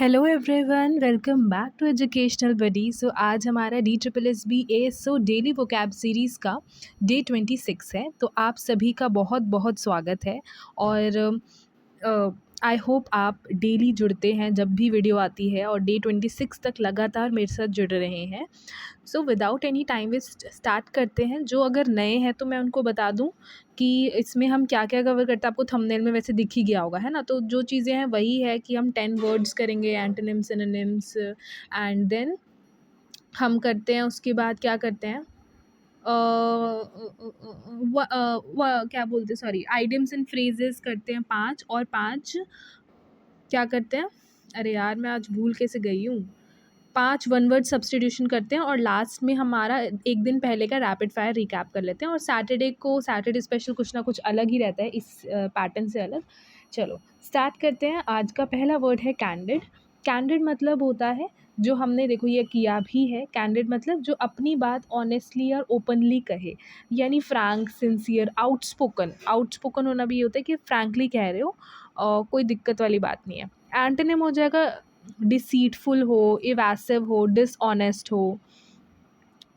Hello everyone, welcome back to educational buddy. So आज हमारा D triple S B A so daily vocab series का day 26 है। तो आप सभी का बहुत बहुत स्वागत है। और आई होप आप डेली जुड़ते हैं जब भी वीडियो आती है और डे 26 तक लगातार मेरे साथ जुड़ रहे हैं। So without any time waste start करते हैं। जो अगर नए हैं तो मैं उनको बता दूं कि इसमें हम क्या क्या कवर करते हैं। आपको थंबनेल में वैसे दिख ही गया होगा, है ना। तो जो चीज़ें हैं वही है कि हम 10 वर्ड्स करेंगे, एंटोनिम्स, सिनोनिम्स, एंड देन हम करते हैं उसके बाद क्या करते हैं, क्या बोलते हैं, सॉरी, आइडियम्स एंड फ्रेजेस करते हैं 5, और 5 क्या करते हैं, अरे यार मैं आज भूल कैसे गई हूँ, 5 वन वर्ड सब्स्टिट्यूशन करते हैं, और लास्ट में हमारा एक दिन पहले का रैपिड फायर रिकैप कर लेते हैं। और सैटरडे स्पेशल कुछ ना कुछ अलग ही रहता है इस पैटर्न से अलग। चलो स्टार्ट करते हैं। आज का पहला वर्ड है कैंडिड। कैंडिड मतलब होता है, जो हमने देखो ये किया भी है, कैंडिड मतलब जो अपनी बात ऑनेस्टली और ओपनली कहे, यानी फ्रैंक, सिंसियर, आउटस्पोकन होना भी ये होता है कि फ्रैंकली कह रहे हो और कोई दिक्कत वाली बात नहीं है। एंटोनिम हो जाएगा डिसीटफुल हो, इवैसिव हो, डिसऑनेस्ट हो।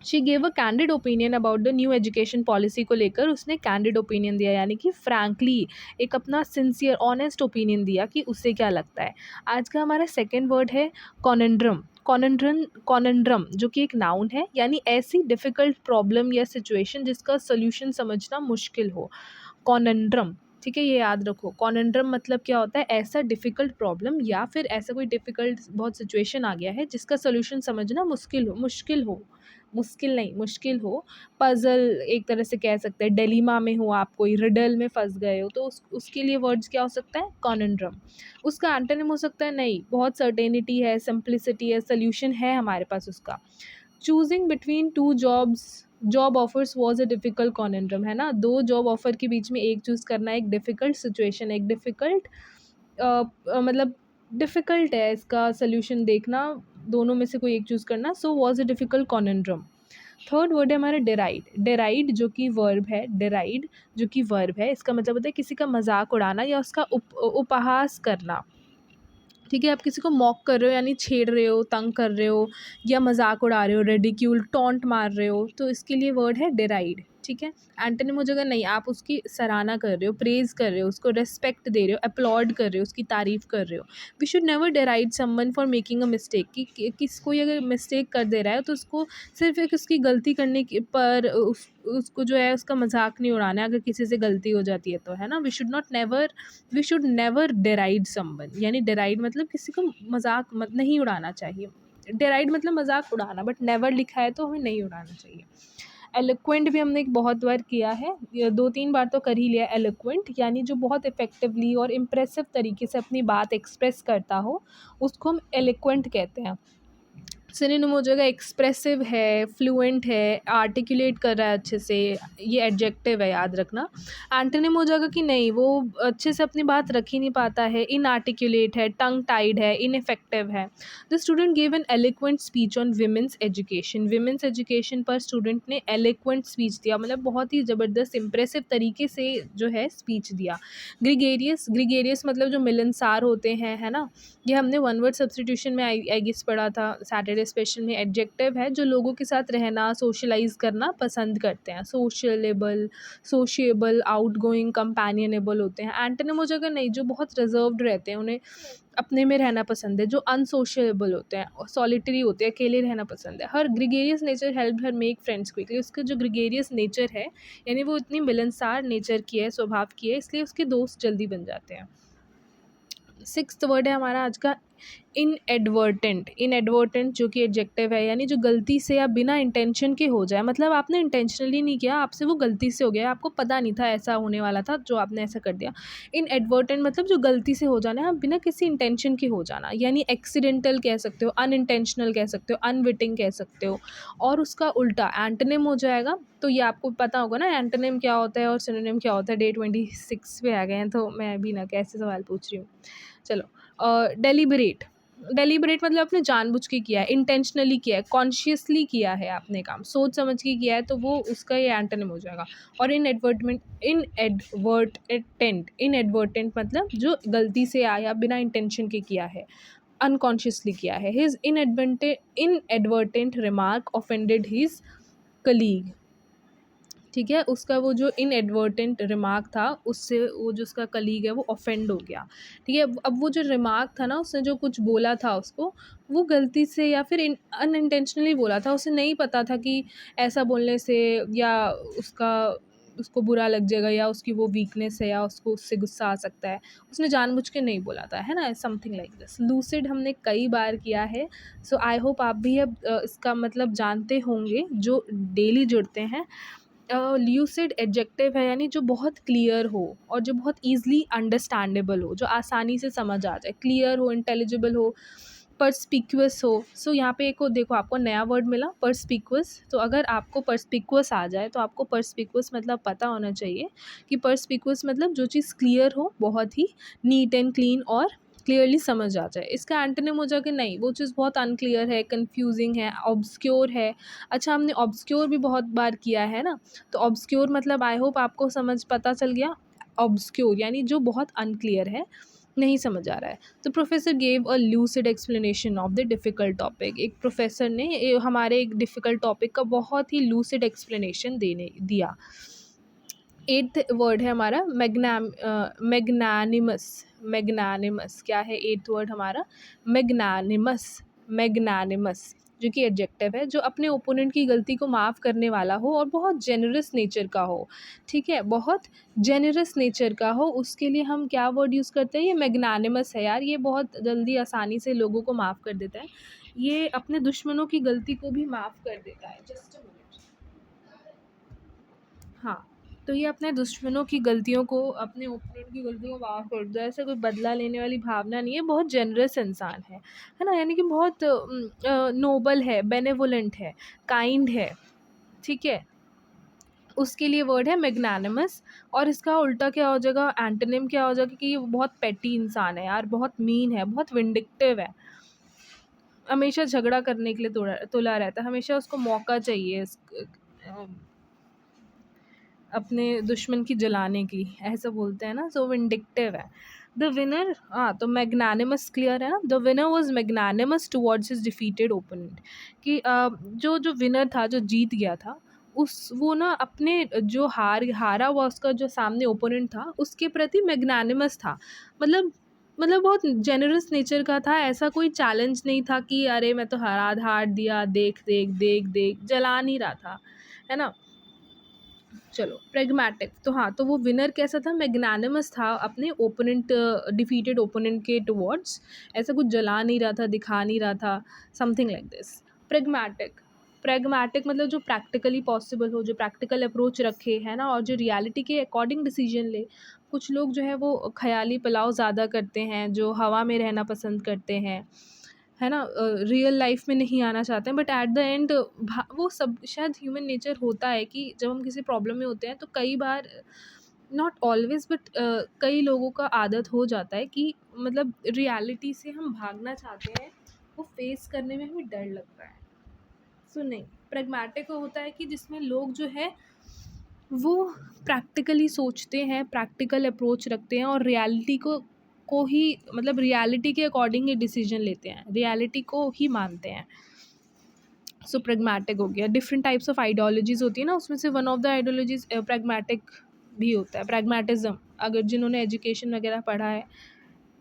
She gave a candid opinion about the new education policy को लेकर उसने कैंडिड ओपिनियन दिया, यानी कि फ्रैंकली एक अपना सिंसियर ऑनेस्ट ओपिनियन दिया कि उससे क्या लगता है। आज का हमारा सेकेंड वर्ड है कॉनेंड्रम। कॉनेंड्रम जो कि एक नाउन है, यानी ऐसी डिफ़िकल्ट प्रॉब्लम या सिचुएशन जिसका सोल्यूशन समझना मुश्किल हो। कॉनेंड्रम, ठीक है, ये याद रखो। कॉनेंड्रम मतलब क्या होता है, ऐसा डिफ़िकल्ट प्रॉब्लम या फिर ऐसा कोई डिफ़िकल्ट बहुत सिचुएशन आ गया है जिसका सोल्यूशन समझना मुश्किल हो। पज़ल एक तरह से कह सकते हैं, डिलेमा में हो आप, कोई रिडल में फंस गए हो, तो उसके लिए वर्ड्स क्या हो सकता है, कॉनेंड्रम। उसका एंटोनिम हो सकता है, नहीं, बहुत सर्टेनिटी है, सिंप्लिसिटी है, सोल्यूशन है हमारे पास उसका। Choosing between two job offers was a difficult conundrum, है ना। दो जॉब ऑफर के बीच में एक चूज़ करना एक डिफ़िकल्ट सिचुएशन, एक डिफ़िकल्ट मतलब डिफ़िकल्ट है इसका सोल्यूशन देखना, दोनों में से कोई एक चूज़ करना। So was a difficult conundrum. Third word है हमारा डेराइड। डेराइड जो कि वर्ब है, इसका मतलब होता है किसी का मजाक उड़ाना या उसका उपहास करना। ठीक है, आप किसी को मॉक कर रहे हो, यानी छेड़ रहे हो, तंग कर रहे हो, या मजाक उड़ा रहे हो, रेडिक्यूल, टॉन्ट मार रहे हो, तो इसके लिए वर्ड है डेराइड। ठीक है। एंटोनिम हो जाएगा, नहीं, आप उसकी सराहना कर रहे हो, प्रेज कर रहे हो, उसको रेस्पेक्ट दे रहे हो, अपलॉड कर रहे हो, उसकी तारीफ कर रहे हो। We should never deride someone for making a mistake, कि कोई अगर मिस्टेक कर दे रहा है तो उसको सिर्फ एक उसकी गलती करने पर उसको जो है उसका मजाक नहीं उड़ाना है, अगर किसी से गलती हो जाती है तो, है ना। We should never deride someone, यानी डेराइड मतलब किसी को मजाक मत नहीं उड़ाना चाहिए। डेराइड मतलब मजाक उड़ाना, बट नेवर लिखा है तो हमें नहीं उड़ाना चाहिए। एलोक्वेंट भी हमने एक बहुत बार किया है, 2-3 बार तो कर ही लिया। एलोक्वेंट यानी जो बहुत इफेक्टिवली और इम्प्रेसिव तरीके से अपनी बात एक्सप्रेस करता हो, उसको हम एलोक्वेंट कहते हैं। सिनोनिम हो जाएगा एक्सप्रेसिव है, फ्लुएंट है, आर्टिकुलेट कर रहा है अच्छे से, ये एडजेक्टिव है, याद रखना। एंटोनिम हो जाएगा कि नहीं, वो अच्छे से अपनी बात रख ही नहीं पाता है, इनआर्टिकुलेट है, टंग टाइड है, इनइफेक्टिव है। The student give an eloquent speech on women's education. Women's education पर स्टूडेंट ने एलिक्वेंट स्पीच दिया, मतलब बहुत ही ज़बरदस्त इंप्रेसिव तरीके से जो है स्पीच दिया। ग्रिगेरियस मतलब जो मिलनसार होते हैं, है ना। ये हमने वन वर्ड सब्स्टिट्यूशन में आई गेस पढ़ा था सैटरडे स्पेशल में। एडजेक्टिव है जो लोगों के साथ रहना, सोशलाइज करना पसंद करते हैं, सोशिएबल, आउटगोइंग, कंपेनियनेबल होते हैं। एंटोनिम हो जाएगा, नहीं, जो बहुत रिजर्व्ड रहते हैं, उन्हें अपने में रहना पसंद है, जो अनसोशिएबल होते हैं, सॉलिटरी होते हैं, अकेले रहना पसंद है। Her gregarious nature help her make friends quickly. उसका जो ग्रिगेरियस नेचर है, यानी वो इतनी मिलनसार नेचर की है, स्वभाव की है, इसलिए उसके दोस्त जल्दी बन जाते हैं। सिक्स्थ वर्ड है हमारा आज का इनएडवर्टेंट जो कि एडजेक्टिव है, यानी जो गलती से या बिना इंटेंशन के हो जाए, मतलब आपने इंटेंशनली नहीं किया, आपसे वो गलती से हो गया, आपको पता नहीं था ऐसा होने वाला था, जो आपने ऐसा कर दिया। इनएडवर्टेंट मतलब जो गलती से हो जाना है, बिना किसी इंटेंशन के हो जाना, यानी एक्सीडेंटल कह सकते हो, अनइंटेंशनल कह सकते हो, अनविटिंग कह सकते हो। और उसका उल्टा एंटोनिम हो जाएगा। तो ये आपको पता होगा ना एंटोनिम क्या होता है और सिनोनिम क्या होता है। डे 26 पे आ गए हैं तो मैं भी ना कैसे सवाल पूछ रही हूँ। चलो, डेलिबरेट मतलब आपने जानबूझ के किया है, इंटेंशनली किया है, कॉन्शियसली किया है, आपने काम सोच समझ के किया है, तो वो उसका ये एंटोनिम हो जाएगा। और इनएडवर्टेंट मतलब जो गलती से आया, बिना इंटेंशन के किया है। अनकॉन्शियसली किया है। His inadvertent remark offended his colleague. ठीक है, उसका वो जो इनएडवर्टेंट रिमार्क था उससे वो जो उसका कलीग है वो ऑफेंड हो गया। ठीक है, अब वो जो रिमार्क था ना, उसने जो कुछ बोला था उसको, वो गलती से या फिर अनइंटेंशनली बोला था। उसे नहीं पता था कि ऐसा बोलने से या उसका उसको बुरा लग जाएगा या उसकी वो वीकनेस है या उसको उससे गुस्सा आ सकता है। उसने जानबूझ के नहीं बोला था, है ना, समथिंग लाइक दिस। लूसिड हमने कई बार किया है, सो आई होप आप भी अब इसका मतलब जानते होंगे जो डेली जुड़ते हैं। ल्यूसिड एडजेक्टिव है यानी जो बहुत क्लियर हो और जो बहुत ईज़िली अंडरस्टैंडेबल हो, जो आसानी से समझ आ जाए, क्लियर हो, इंटेलिजिबल हो, पर्सपिक्यूअस हो। सो यहाँ पे एक को देखो, आपको नया वर्ड मिला पर्सपिक्यूअस। तो अगर आपको पर्सपिक्यूअस आ जाए तो आपको पर्सपिक्यूअस मतलब पता होना चाहिए कि पर्सपिक्यूअस मतलब जो चीज़ क्लियर हो, बहुत ही नीट एंड क्लीन और क्लियरली समझ आ जाए। इसका एंटोनिम हो जाए कि नहीं, वो चीज़ बहुत अनक्लियर है, कन्फ्यूजिंग है, ऑब्सक्योर है। अच्छा, हमने ऑब्सक्योर भी बहुत बार किया है ना, तो ऑब्सक्योर मतलब आई होप आपको समझ पता चल गया। ऑब्सक्योर यानी जो बहुत अनक्लियर है, नहीं समझ आ रहा है। तो professor gave a lucid explanation of the difficult topic. एक प्रोफेसर ने हमारे एक डिफ़िकल्ट टॉपिक का बहुत ही लूसिड एक्सप्लेनेशन देने दिया। 8th वर्ड है हमारा मैग्नानिमस। मैग्नानिमस क्या है 8th वर्ड हमारा? मैग्नानिमस। मैग्नानिमस जो कि एडजेक्टिव है, जो अपने ओपोनेंट की गलती को माफ़ करने वाला हो और बहुत जेनरस नेचर का हो। ठीक है, बहुत जेनरस नेचर का हो, उसके लिए हम क्या वर्ड यूज़ करते हैं? ये मैग्नानिमस है यार। ये बहुत जल्दी आसानी से लोगों को माफ़ कर देता है। ये अपने दुश्मनों की गलती को भी माफ़ कर देता है। Just a minute. हाँ, तो ये अपने दुश्मनों की गलतियों को, अपने ओपोनेंट की गलतियों को माफ़ कर दो, ऐसा कोई बदला लेने वाली भावना नहीं है, बहुत जेनरस इंसान है ना? यानी कि बहुत नोबल है, बेनेवोलेंट है, काइंड है, ठीक है? उसके लिए वर्ड है मैग्नानिमस। और इसका उल्टा क्या हो जाएगा, एंटोनिम क्या हो जाएगा कि ये बहुत पेटी इंसान है यार, बहुत मीन है, बहुत विंडिक्टिव है, हमेशा झगड़ा करने के लिए तुला रहता है, हमेशा उसको मौका चाहिए अपने दुश्मन की जलाने की, ऐसा बोलते हैं ना, सो विंडिक्टिव है। द विनर, हाँ, तो मैग्नानिमस क्लियर है ना। The winner was magnanimous towards his defeated opponent. कि जो जो विनर था, जो जीत गया था, उस वो ना अपने जो हारा हुआ उसका जो सामने ओपोनेंट था उसके प्रति मैग्नानिमस था। मतलब बहुत जेनरस नेचर का था। ऐसा कोई चैलेंज नहीं था कि अरे मैं तो हार दिया, देख देख देख देख, जला नहीं रहा था, है ना। चलो, प्रेग्मेटिक, तो हाँ, तो वो विनर कैसा था? मैग्नानिमस था अपने ओपोनेंट, डिफीटेड ओपोनेंट के टुवर्ड्स। ऐसा कुछ जला नहीं रहा था, दिखा नहीं रहा था, समथिंग लाइक दिस। प्रेग्मेटिक, प्रेग्मेटिक मतलब जो प्रैक्टिकली पॉसिबल हो, जो प्रैक्टिकल अप्रोच रखे, है ना, और जो रियलिटी के अकॉर्डिंग डिसीजन ले। कुछ लोग जो है वो ख़याली पुलाव ज़्यादा करते हैं, जो हवा में रहना पसंद करते हैं, है ना, रियल लाइफ में नहीं आना चाहते हैं, बट एट द एंड वो सब शायद ह्यूमन नेचर होता है कि जब हम किसी प्रॉब्लम में होते हैं तो कई बार, नॉट ऑलवेज बट कई लोगों का आदत हो जाता है कि मतलब रियलिटी से हम भागना चाहते हैं, वो फेस करने में हमें डर लगता है। सो नहीं, प्रैग्मेटिक होता है कि जिसमें लोग जो है वो प्रैक्टिकली सोचते हैं, प्रैक्टिकल अप्रोच रखते हैं और रियलिटी को ही, मतलब रियलिटी के अकॉर्डिंग ही डिसीजन लेते हैं, रियलिटी को ही मानते हैं। सो प्रैग्मेटिक हो गया। डिफरेंट टाइप्स ऑफ आइडियोलॉजीज़ होती है ना, उसमें से one of the ideologies pragmatic भी होता है, प्रैग्मेटिज्म। अगर जिन्होंने एजुकेशन वगैरह पढ़ा है,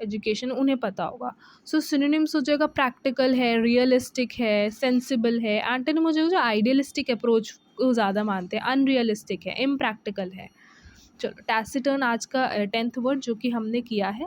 एजुकेशन, उन्हें पता होगा। सो सिनोनिम्स हो जाएगा, प्रैक्टिकल है, रियलिस्टिक है, सेंसिबल है। एंटोनिम हो जाएगा जो आइडियलिस्टिक अप्रोच को ज़्यादा मानते हैं, अनरियलिस्टिक है, इम्प्रैक्टिकल है। चलो, टैसिटर्न आज का 10th वर्ड जो कि हमने किया है।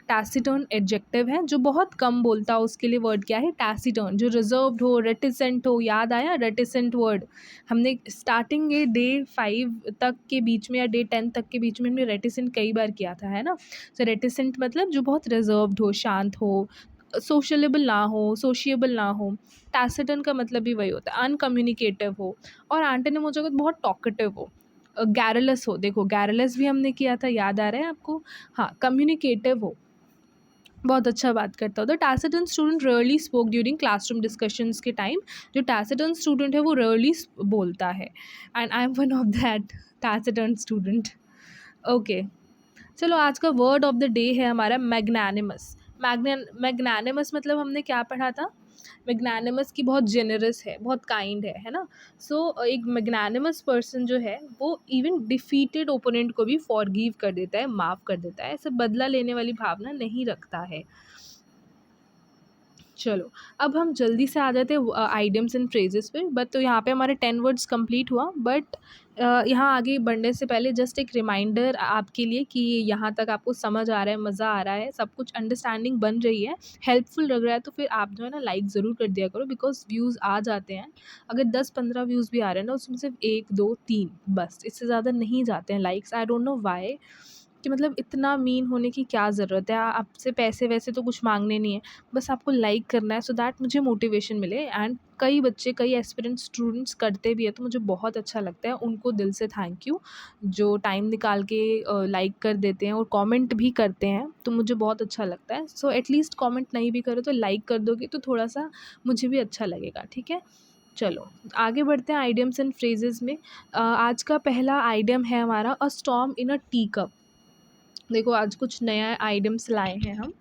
टैसिटर्न एडजेक्टिव है, जो बहुत कम बोलता हो, उसके लिए वर्ड क्या है? टैसिटर्न। जो रिजर्व्ड हो, रेटिसेंट हो, याद आया रेटिसेंट वर्ड? हमने स्टार्टिंग ये डे 5 तक के बीच में या डे 10 तक के बीच में हमने रेटिसेंट कई बार किया था, है ना। तो रेटिसेंट मतलब जो बहुत रिजर्व्ड हो, शांत हो, सोशलेबल ना हो, सोशिएबल ना हो। टैसिटर्न का मतलब भी वही होता है, अनकम्युनिकेटिव हो। और एंटोनिम हो जाएगा बहुत टॉकेटिव हो, गैरलस हो। देखो, गैरलस भी हमने किया था, याद आ रहा है आपको? हाँ, कम्युनिकेटिव हो, बहुत अच्छा बात करता हो। The taciturn student rarely spoke during classroom discussions के टाइम। जो टैसिटर्न स्टूडेंट है वो रेयरली बोलता है, and I am one of that taciturn student. Okay, चलो, आज का वर्ड ऑफ द डे है हमारा मैग्नानिमस। मैग्नानिमस मतलब हमने क्या पढ़ा था, मैग्नानिमस की बहुत जेनरस है, बहुत काइंड है ना। सो एक मैग्नानिमस पर्सन जो है वो इवन डिफीटेड ओपोनेंट को भी फॉरगिव कर देता है, माफ़ कर देता है, ऐसे बदला लेने वाली भावना नहीं रखता है। चलो, अब हम जल्दी से आ जाते हैं आइडियम्स एंड फ्रेजेस पे। बट तो यहाँ पे हमारे 10 वर्ड्स कंप्लीट हुआ। बट यहाँ आगे बढ़ने से पहले जस्ट एक रिमाइंडर आपके लिए कि यहाँ तक आपको समझ आ रहा है, मज़ा आ रहा है, सब कुछ अंडरस्टैंडिंग बन रही है, हेल्पफुल लग रहा है, तो फिर आप जो है ना लाइक ज़रूर कर दिया करो, बिकॉज व्यूज़ आ जाते हैं। अगर 10-15 व्यूज़ भी आ रहे हैं ना, उसमें सिर्फ 1-2-3 बस, इससे ज़्यादा नहीं जाते हैं likes. I don't know why, कि मतलब इतना मीन होने की क्या ज़रूरत है। आपसे पैसे वैसे तो कुछ मांगने नहीं है, बस आपको लाइक करना है, सो दैट मुझे मोटिवेशन मिले। एंड कई बच्चे, कई एस्पिरेंट स्टूडेंट्स करते भी है, तो मुझे बहुत अच्छा लगता है। उनको दिल से थैंक यू, जो टाइम निकाल के लाइक कर देते हैं और कमेंट भी करते हैं, तो मुझे बहुत अच्छा लगता है। सो एटलीस्ट कमेंट नहीं भी करो तो लाइक कर दोगे तो थोड़ा सा मुझे भी अच्छा लगेगा, ठीक है। चलो आगे बढ़ते हैं आइडियम्स एंड फ्रेजेस में। आज का पहला आइडियम है हमारा अ storm in a tea cup. देखो आज कुछ नया आइटम्स लाए हैं हम।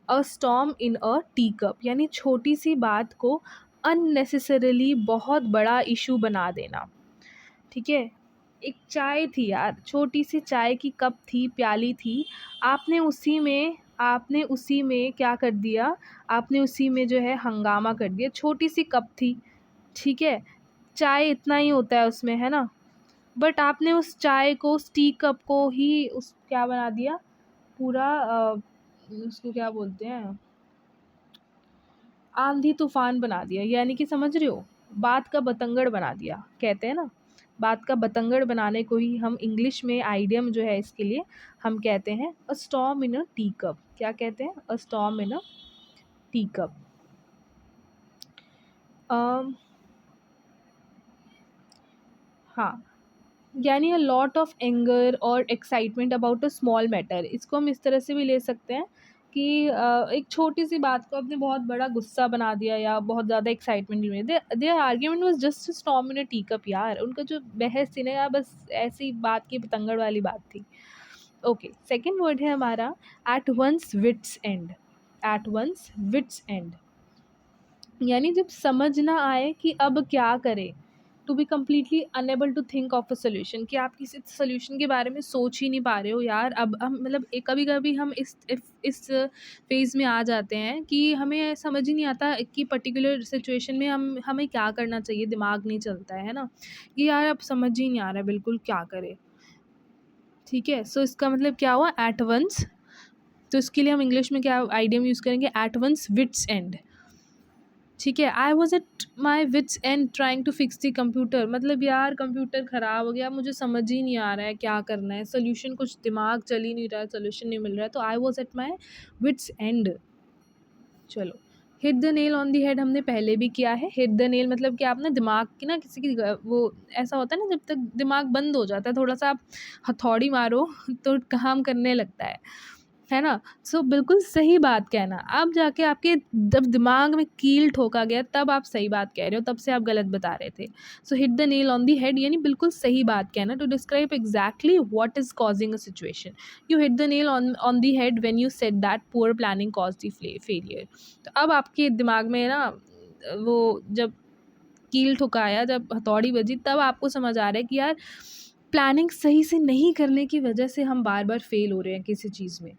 अ storm in a tea cup यानी छोटी सी बात को अननेसेसरीली बहुत बड़ा इशू बना देना, ठीक है। एक चाय थी यार, छोटी सी चाय की कप थी, प्याली थी, आपने उसी में क्या कर दिया, आपने उसी में जो है हंगामा कर दिया। छोटी सी कप थी, ठीक है, चाय इतना ही होता है उसमें, है ना, बट आपने उस चाय को, उस टी कप को ही उस क्या बना दिया, पूरा उसको क्या बोलते हैं, आंधी तूफान बना दिया। यानी कि समझ रहे हो, बात का बतंगड़ बना दिया, कहते हैं ना, बात का बतंगड़ बनाने को ही हम इंग्लिश में आइडियम जो है इसके लिए हम कहते हैं अ storm in a tea cup. क्या कहते हैं, अ storm in a tea cup. हाँ, यानी अ लॉट ऑफ एंगर और excitement about a small matter. इसको हम इस तरह से भी ले सकते हैं कि एक छोटी सी बात को आपने बहुत बड़ा गुस्सा बना दिया या बहुत ज़्यादा एक्साइटमेंट में। Their argument was just a storm in a tea cup यार, उनका जो बहस थी ना यार, बस ऐसी बात की पतंगड़ वाली बात थी। ओके, सेकेंड वर्ड है हमारा at one's wits end. At one's wits end यानी जब समझ ना आए कि अब क्या करें, to be completely unable to think of a solution, कि आप किसी सोल्यूशन के बारे में सोच ही नहीं पा रहे हो यार। अब हम मतलब कभी कभी हम इस फेज़ में आ जाते हैं कि हमें समझ ही नहीं आता कि पर्टिकुलर सिचुएशन में हमें क्या करना चाहिए, दिमाग नहीं चलता है ना, कि यार अब समझ ही नहीं आ रहा है बिल्कुल क्या करें, ठीक है। सो इसका मतलब क्या हुआ, एट वंस। तो इसके लिए हम इंग्लिश में क्या आइडियम यूज़ करेंगे, एट वंस विट्स एंड, ठीक है। I was at my wits end trying to fix the computer, मतलब यार कंप्यूटर ख़राब हो गया, मुझे समझ ही नहीं आ रहा है क्या करना है, सोल्यूशन कुछ दिमाग चल ही नहीं रहा है, सोल्यूशन नहीं मिल रहा है, तो I was at my wits end. चलो, hit the nail on the head हमने पहले भी किया है। हिट द नेल मतलब कि आप ना दिमाग की ना किसी की वो ऐसा होता है ना, जब तक दिमाग बंद हो जाता है, थोड़ा सा आप हथौड़ी मारो तो काम करने लगता है ना। सो बिल्कुल सही बात कहना, अब जाके आपके जब दिमाग में कील ठोका गया तब आप सही बात कह रहे हो, तब से आप गलत बता रहे थे। So hit the nail on the head यानी बिल्कुल सही बात कहना, to describe exactly what is causing a situation. You hit the nail on the head when you said that poor planning cause the failure. तो अब आपके दिमाग में ना वो जब कील ठुकाया, जब हथौड़ी बजी, तब आपको समझ आ रहा है कि यार प्लानिंग सही से नहीं करने की वजह से हम बार बार फेल हो रहे हैं किसी चीज़ में।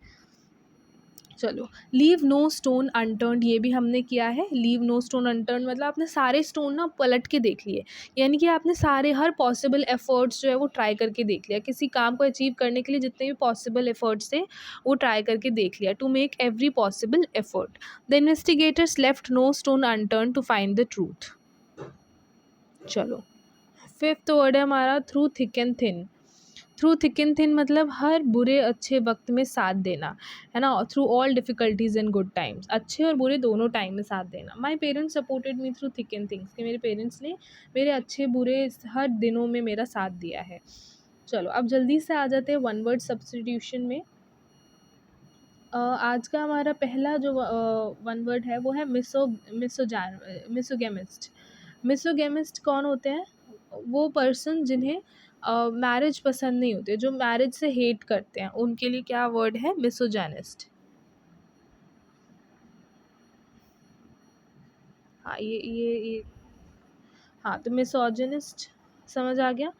चलो, लीव नो स्टोन अनटर्न्ड ये भी हमने किया है। लीव नो स्टोन अनटर्न्ड मतलब आपने सारे स्टोन ना पलट के देख लिए, यानी कि आपने सारे हर पॉसिबल एफर्ट्स जो है वो ट्राई करके देख लिया, किसी काम को अचीव करने के लिए जितने भी पॉसिबल एफर्ट्स थे वो ट्राई करके देख लिया, to make every possible effort. The investigators left no stone unturned to find the truth. चलो, फिफ्थ वर्ड है हमारा through thick and thin. Through thick and thin मतलब हर बुरे अच्छे वक्त में साथ देना, है ना, through all difficulties and good times, अच्छे और बुरे दोनों टाइम में साथ देना। My parents supported me through thick and things, कि मेरे पेरेंट्स ने मेरे अच्छे बुरे हर दिनों में मेरा साथ दिया है। चलो अब जल्दी से आ जाते हैं वन वर्ड सब्स्टिट्यूशन में। आज का हमारा पहला जो वन वर्ड है वो है मिसोगेमिस्ट। मिसोगेमिस्ट कौन होते हैं, वो पर्सन जिन्हें मैरिज पसंद नहीं होती, जो मैरिज से हेट करते हैं, उनके लिए क्या वर्ड है, मिसोजेनिस्ट। हाँ, ये हाँ, तो मिसोजिनिस्ट समझ आ गया?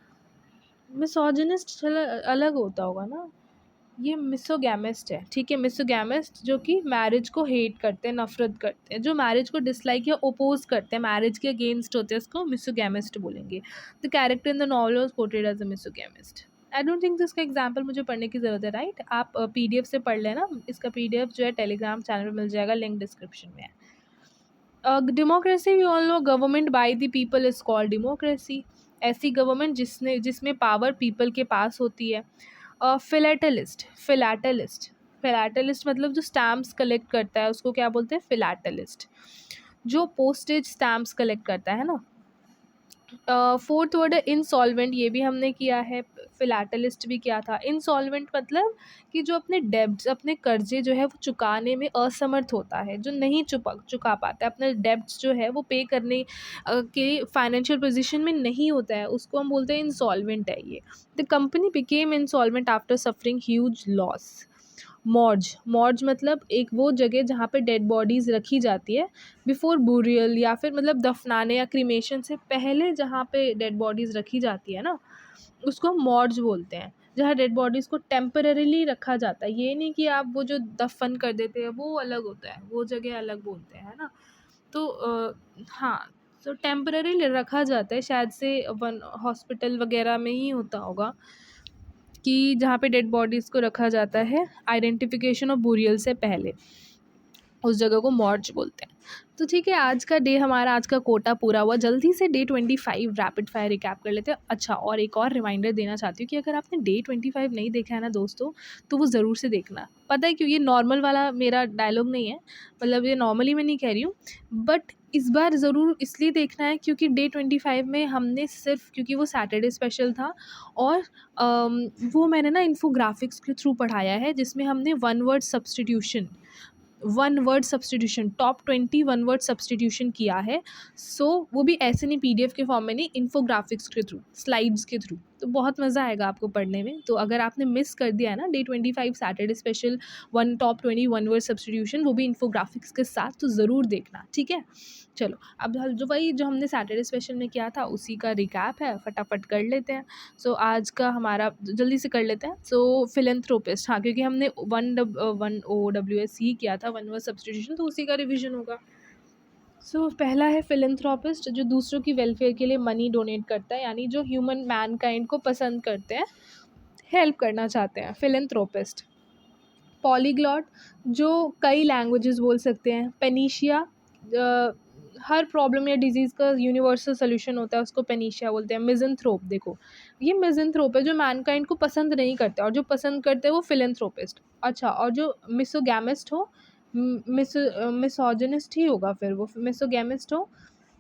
मिसोजिनिस्ट चलो अलग होता होगा ना? ये मिसोगैमिस्ट है, ठीक है? मिसोगैमिस्ट जो कि मैरिज को हेट करते हैं, नफ़रत करते हैं, जो मैरिज को डिसलाइक या ओपोज़ करते हैं, मैरिज के अगेंस्ट होते हैं, उसको मिसोगैमिस्ट बोलेंगे। The character in the novel was portrayed as a misogamist. I don't think इसका एग्ज़ाम्पल मुझे पढ़ने की ज़रूरत है, राइट? आप पीडीएफ से पढ़ लेना, इसका पीडीएफ जो है टेलीग्राम चैनल पे मिल जाएगा, लिंक डिस्क्रिप्शन में है। Democracy we all know, government by the people is called democracy. ऐसी गवर्नमेंट जिसमें पावर पीपल के पास होती है। फिलेटलिस्ट, फिलेटलिस्ट मतलब जो स्टैम्प्स कलेक्ट करता है उसको क्या बोलते हैं? फिलेटलिस्ट। जो पोस्टेज स्टैम्प्स कलेक्ट करता है ना। फोर्थ वर्ड है इंसॉल्वेंट, ये भी हमने किया है, फिलैटलिस्ट भी किया था। इंसॉल्वेंट मतलब कि जो अपने डेब्ट्स, अपने कर्जे जो है वो चुकाने में असमर्थ होता है, जो नहीं चुका पाता है, अपने डेब्ट्स जो है वो पे करने के फाइनेंशियल पोजीशन में नहीं होता है, उसको हम बोलते हैं इंसॉल्वेंट है ये। The company became insolvent after suffering huge loss. मॉर्ज मतलब एक वो जगह जहाँ पे डेड बॉडीज़ रखी जाती है बिफोर बूरियल, या फिर मतलब दफनाने या क्रीमेशन से पहले जहाँ पे डेड बॉडीज़ रखी जाती है ना, उसको हम मॉर्ज बोलते हैं। जहाँ डेड बॉडीज़ को टेम्पररीली रखा जाता है, ये नहीं कि आप वो जो दफन कर देते हैं वो अलग होता है, वो जगह अलग बोलते हैं, है ना? तो हाँ, तो टेम्पररीली रखा जाता है, शायद से वन हॉस्पिटल वगैरह में ही होता होगा कि जहाँ पे डेड बॉडीज़ को रखा जाता है आइडेंटिफिकेशन और बूरियल से पहले, उस जगह को मॉर्ज बोलते हैं। तो ठीक है, आज का डे हमारा, आज का कोटा पूरा हुआ। जल्दी से डे 25 रैपिड फायर रिकैप कर लेते हैं। अच्छा, और एक और रिमाइंडर देना चाहती हूँ कि अगर आपने डे 25 नहीं देखा है ना दोस्तों, तो वो ज़रूर से देखना। पता है क्यों? ये नॉर्मल वाला मेरा डायलॉग नहीं है, मतलब ये नॉर्मली मैं नहीं कह रही हूँ, बट इस बार ज़रूर इसलिए देखना है क्योंकि डे 25 में हमने सिर्फ, क्योंकि वो सैटरडे स्पेशल था, और वो मैंने ना इन्फोग्राफिक्स के थ्रू पढ़ाया है, जिसमें हमने one word substitution top 20 one word substitution किया है। सो वो भी ऐसे नहीं पीडीएफ के फॉर्म में नहीं, इन्फोग्राफिक्स के थ्रू, स्लाइड्स के थ्रू। तो बहुत मज़ा आएगा आपको पढ़ने में। तो अगर आपने मिस कर दिया है ना day 25 Saturday special one top 20 one word substitution, वो भी इन्फोग्राफिक्स के साथ, तो ज़रूर देखना, ठीक है? चलो, अब जो हमने सैटरडे स्पेशल में किया था उसी का रिकैप है, फटाफट कर लेते हैं। सो आज का हमारा जल्दी से कर लेते हैं। सो फिलैंथ्रोपिस्ट, हाँ, क्योंकि हमने वन ओ डब्ल्यू एस ही किया था, वन वर्ड सब्सटीट्यूशन, तो उसी का रिविजन होगा। सो पहला है फिलैंथ्रोपिस्ट, जो दूसरों की वेलफेयर के लिए मनी डोनेट करता है, यानी जो ह्यूमन मैनकाइंड को पसंद करते हैं, हेल्प करना चाहते हैं, फिलैंथ्रोपिस्ट। पॉलीग्लॉट, जो कई लैंग्वेजेस बोल सकते हैं। पेनिशिया, हर प्रॉब्लम या डिजीज़ का यूनिवर्सल सोल्यूशन होता है, उसको पेनिशिया बोलते हैं। मिज़ेंथ्रोप, देखो ये मिज़ेंथ्रोप है जो मैनकाइंड को पसंद नहीं करते, और जो पसंद करते हैं वो फिलैंथ्रोपिस्ट। अच्छा, और जो मिसोगैमिस्ट हो, मिसोजिनिस्ट ही होगा फिर वो, मिसोगैमिस्ट हो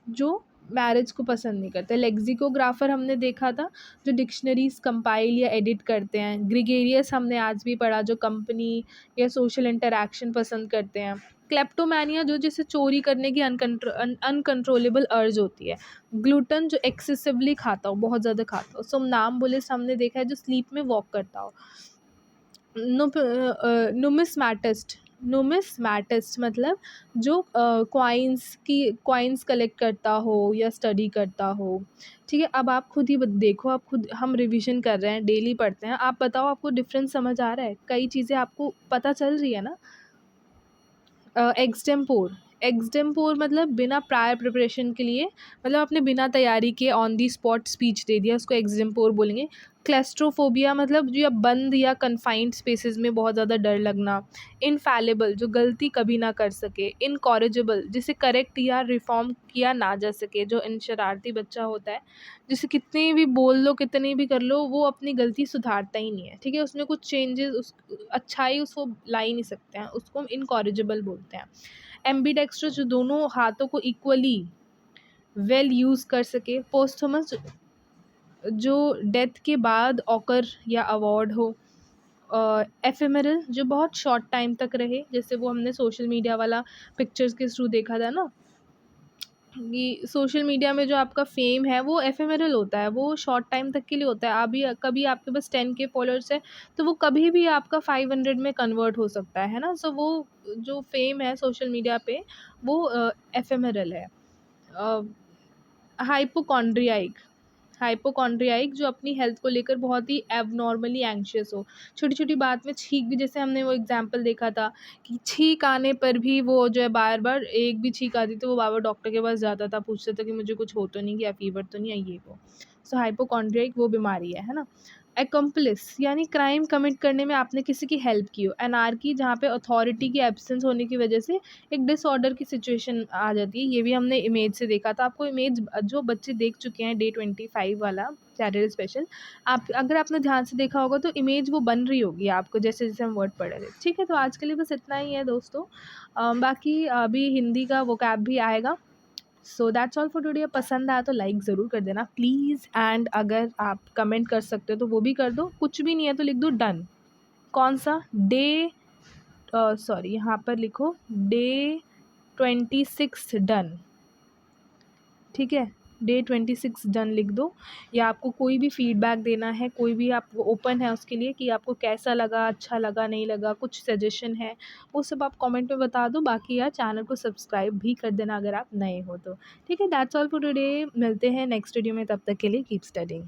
जो मैरिज को पसंद नहीं करते। लेक्सिकोग्राफर हमने देखा था, जो डिक्शनरीज कंपाइल या एडिट करते हैं। ग्रिगेरियस हमने आज भी पढ़ा, जो कंपनी या सोशल इंटरैक्शन पसंद करते हैं। क्लेप्टोमैनिया, जो जिसे चोरी करने की अनकंट्रोलेबल अर्ज होती है। ग्लूटन, जो एक्सेसिवली खाता हो, बहुत ज़्यादा खाता हो। सोमनाम्बुलिस्ट हमने देखा है, जो स्लीप में वॉक करता हो। नुमिस्मैटिस्ट मतलब जो कॉइन्स कलेक्ट करता हो या स्टडी करता हो। ठीक है, अब आप खुद ही देखो, आप खुद, हम रिवीजन कर रहे हैं, डेली पढ़ते हैं, आप बताओ आपको डिफरेंस समझ आ रहा है? कई चीज़ें आपको पता चल रही है ना? एक्सटेम्पोर मतलब बिना प्रायर प्रिपरेशन के लिए, मतलब आपने बिना तैयारी के ऑन दी स्पॉट स्पीच दे दिया, उसको एक्सटेम्पोर बोलेंगे। क्लेस्ट्रोफोबिया मतलब जो या बंद या कन्फाइंड स्पेसेस में बहुत ज़्यादा डर लगना। इनफैलेबल, जो गलती कभी ना कर सके। इनकॉरिजिबल, जिसे करेक्ट या रिफॉर्म किया ना जा सके, जो इन शरारती बच्चा होता है, जिसे कितनी भी बोल लो, कितनी भी कर लो, वो अपनी गलती सुधारता ही नहीं है। ठीक है, उसमें कुछ चेंजेस, उस अच्छाई उसको ला ही नहीं सकते हैं, उसको हम इनकॉरिजिबल बोलते हैं। एम्बीडेक्स्ट्रस, जो दोनों हाथों को इक्वली वेल यूज़ कर सके। पोस्थुमस, जो डेथ के बाद ऑकर या अवार्ड हो। एफेमेरल, जो बहुत शॉर्ट टाइम तक रहे, जैसे वो हमने सोशल मीडिया वाला पिक्चर्स के थ्रू देखा था ना, कि सोशल मीडिया में जो आपका फेम है वो एफेमेरल होता है, वो शॉर्ट टाइम तक के लिए होता है। अभी कभी आपके पास 10K फॉलोअर्स है, तो वो कभी भी आपका 500 में कन्वर्ट हो सकता है ना। सो वो जो फेम है सोशल मीडिया पे, वो एफेमेरल है। हाइपोकॉन्ड्रियाइक, हाइपोकॉन्ड्रियाइक जो अपनी हेल्थ को लेकर बहुत ही एबनॉर्मली एंग्शियस हो, छोटी छोटी बात में छींक भी, जैसे हमने वो एग्जांपल देखा था कि छींक आने पर भी वो जो है बार बार, एक भी छींक आती तो वो बार बार डॉक्टर के पास जाता था, पूछता था कि मुझे कुछ हो तो नहीं गया, फीवर तो नहीं है, ये वो। सो हाइपोकॉन्ड्रियाइक वो बीमारी है ना। एक्म्प्लिस यानी क्राइम कमिट करने में आपने किसी की हेल्प की हो। एनार्की जहाँ पे अथॉरिटी की एब्सेंस होने की वजह से एक डिसऑर्डर की सिचुएशन आ जाती है, ये भी हमने इमेज से देखा था। आपको इमेज जो बच्चे देख चुके हैं Day 25 वाला सैटरडे स्पेशल, आप अगर आपने ध्यान से देखा होगा तो इमेज वो बन रही होगी आपको, जैसे जैसे हम वर्ड पढ़ रहे थे। ठीक है, तो आज के लिए बस इतना ही है दोस्तों। बाकी अभी हिंदी का वोकैब भी आएगा। So that's all for today. पसंद आया तो लाइक ज़रूर कर देना प्लीज़, एंड अगर आप कमेंट कर सकते हो तो वो भी कर दो, कुछ भी नहीं है तो लिख दो डन। कौन सा डे, सॉरी यहाँ पर लिखो Day 26 डन। ठीक है, Day 26 डन लिख दो। या आपको कोई भी फीडबैक देना है, कोई भी, आप ओपन है उसके लिए कि आपको कैसा लगा, अच्छा लगा, नहीं लगा, कुछ सजेशन है, वो सब आप कमेंट में बता दो। बाकी यार चैनल को सब्सक्राइब भी कर देना अगर आप नए हो तो। ठीक है, दैट्स ऑल फॉर टुडे। मिलते हैं नेक्स्ट वीडियो में, तब तक के लिए कीप स्टडिंग।